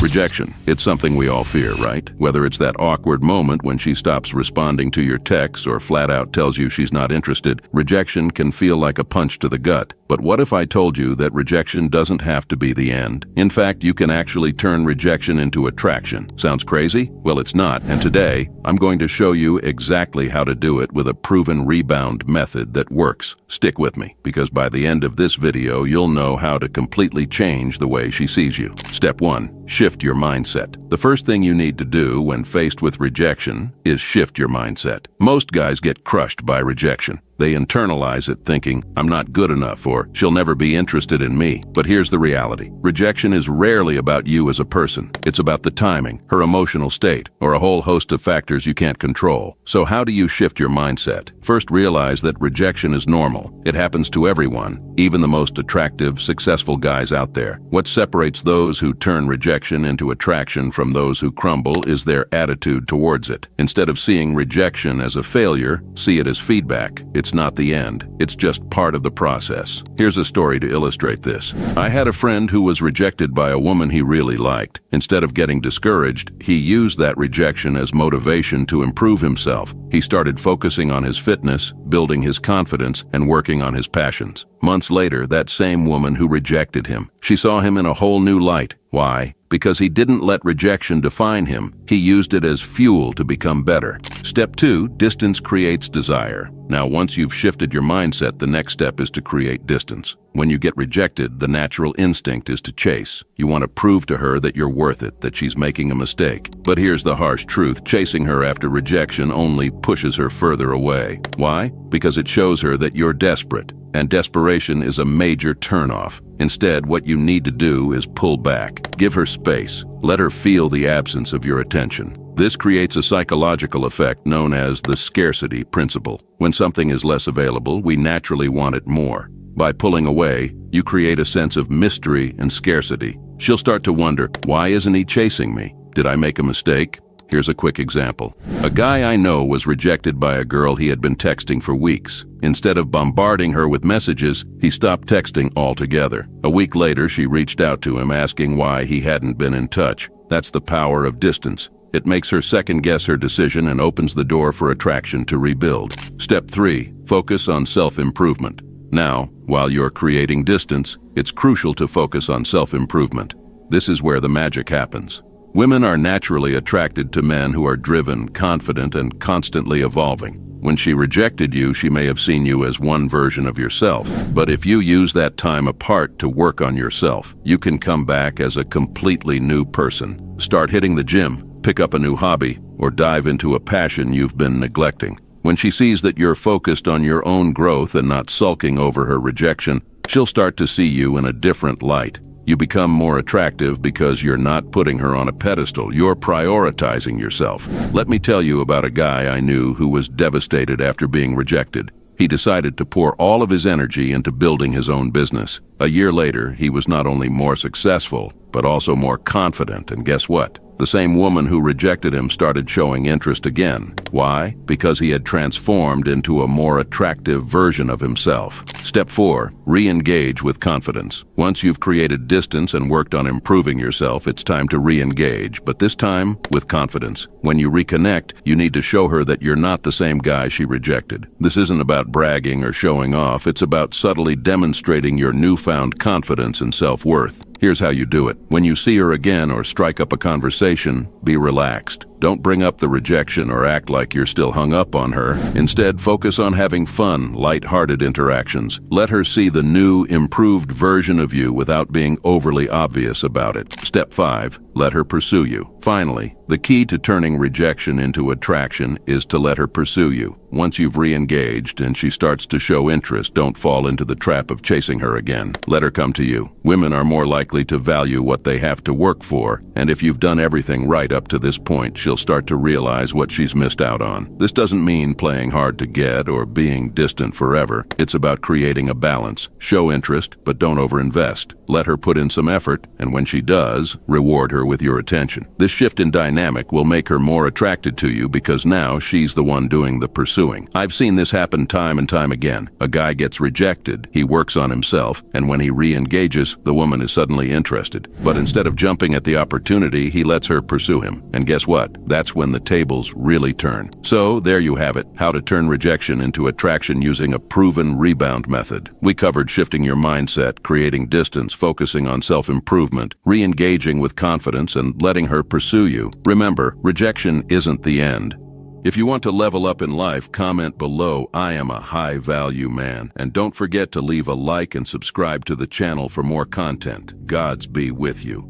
Rejection. It's something we all fear, right? Whether it's that awkward moment when she stops responding to your texts or flat out tells you she's not interested, rejection can feel like a punch to the gut. But what if I told you that rejection doesn't have to be the end? In fact, you can actually turn rejection into attraction. Sounds crazy? Well, it's not. And today, I'm going to show you exactly how to do it with a proven rebound method that works. Stick with me, because by the end of this video, you'll know how to completely change the way she sees you. Step 1. Shift your mindset. The first thing you need to do when faced with rejection is shift your mindset. Most guys get crushed by rejection. They internalize it thinking, I'm not good enough, or she'll never be interested in me. But here's the reality. Rejection is rarely about you as a person. It's about the timing, her emotional state, or a whole host of factors you can't control. So how do you shift your mindset? First, realize that rejection is normal. It happens to everyone, even the most attractive, successful guys out there. What separates those who turn rejection into attraction from those who crumble is their attitude towards it. Instead of seeing rejection as a failure, see it as feedback. It's not the end. It's just part of the process. Here's a story to illustrate this. I had a friend who was rejected by a woman he really liked. Instead of getting discouraged, he used that rejection as motivation to improve himself. He started focusing on his fitness, building his confidence, and working on his passions. Months later, that same woman who rejected him, she saw him in a whole new light. Why? Because he didn't let rejection define him. He used it as fuel to become better. Step 2, distance creates desire. Now, once you've shifted your mindset, the next step is to create distance. When you get rejected, the natural instinct is to chase. You want to prove to her that you're worth it, that she's making a mistake. But here's the harsh truth. Chasing her after rejection only pushes her further away. Why? Because it shows her that you're desperate. And desperation is a major turnoff. Instead, what you need to do is pull back. Give her space. Let her feel the absence of your attention. This creates a psychological effect known as the scarcity principle. When something is less available, we naturally want it more. By pulling away, you create a sense of mystery and scarcity. She'll start to wonder, why isn't he chasing me? Did I make a mistake? Here's a quick example. A guy I know was rejected by a girl he had been texting for weeks. Instead of bombarding her with messages, he stopped texting altogether. A week later, she reached out to him asking why he hadn't been in touch. That's the power of distance. It makes her second-guess her decision and opens the door for attraction to rebuild. Step 3. Focus on self-improvement. Now, while you're creating distance, it's crucial to focus on self-improvement. This is where the magic happens. Women are naturally attracted to men who are driven, confident, and constantly evolving. When she rejected you, she may have seen you as one version of yourself. But if you use that time apart to work on yourself, you can come back as a completely new person. Start hitting the gym, pick up a new hobby, or dive into a passion you've been neglecting. When she sees that you're focused on your own growth and not sulking over her rejection, she'll start to see you in a different light. You become more attractive because you're not putting her on a pedestal. You're prioritizing yourself. Let me tell you about a guy I knew who was devastated after being rejected. He decided to pour all of his energy into building his own business. A year later, he was not only more successful, but also more confident. And guess what? The same woman who rejected him started showing interest again. Why? Because he had transformed into a more attractive version of himself. Step 4. Re-engage with confidence. Once you've created distance and worked on improving yourself, it's time to re-engage, but this time with confidence. When you reconnect, you need to show her that you're not the same guy she rejected. This isn't about bragging or showing off. It's about subtly demonstrating your newfound confidence and self-worth. Here's how you do it. When you see her again or strike up a conversation, be relaxed. Don't bring up the rejection or act like you're still hung up on her. Instead, focus on having fun, light-hearted interactions. Let her see the new, improved version of you without being overly obvious about it. Step 5. Let her pursue you. Finally, the key to turning rejection into attraction is to let her pursue you. Once you've re-engaged and she starts to show interest, don't fall into the trap of chasing her again. Let her come to you. Women are more likely to value what they have to work for, and if you've done everything right up to this point, she'll start to realize what she's missed out on. This doesn't mean playing hard to get or being distant forever. It's about creating a balance. Show interest, but don't overinvest. Let her put in some effort, and when she does, reward her with your attention. This shift in dynamic will make her more attracted to you because now she's the one doing the pursuing. pursuing. I've seen this happen time and time again. A guy gets rejected, he works on himself, and when he re-engages, the woman is suddenly interested. But instead of jumping at the opportunity, he lets her pursue him. And guess what? That's when the tables really turn. So there you have it, how to turn rejection into attraction using a proven rebound method. We covered shifting your mindset, creating distance, focusing on self-improvement, re-engaging with confidence, and letting her pursue you. Remember, rejection isn't the end. If you want to level up in life, comment below, "I am a high-value man." And don't forget to leave a like and subscribe to the channel for more content. Gods be with you.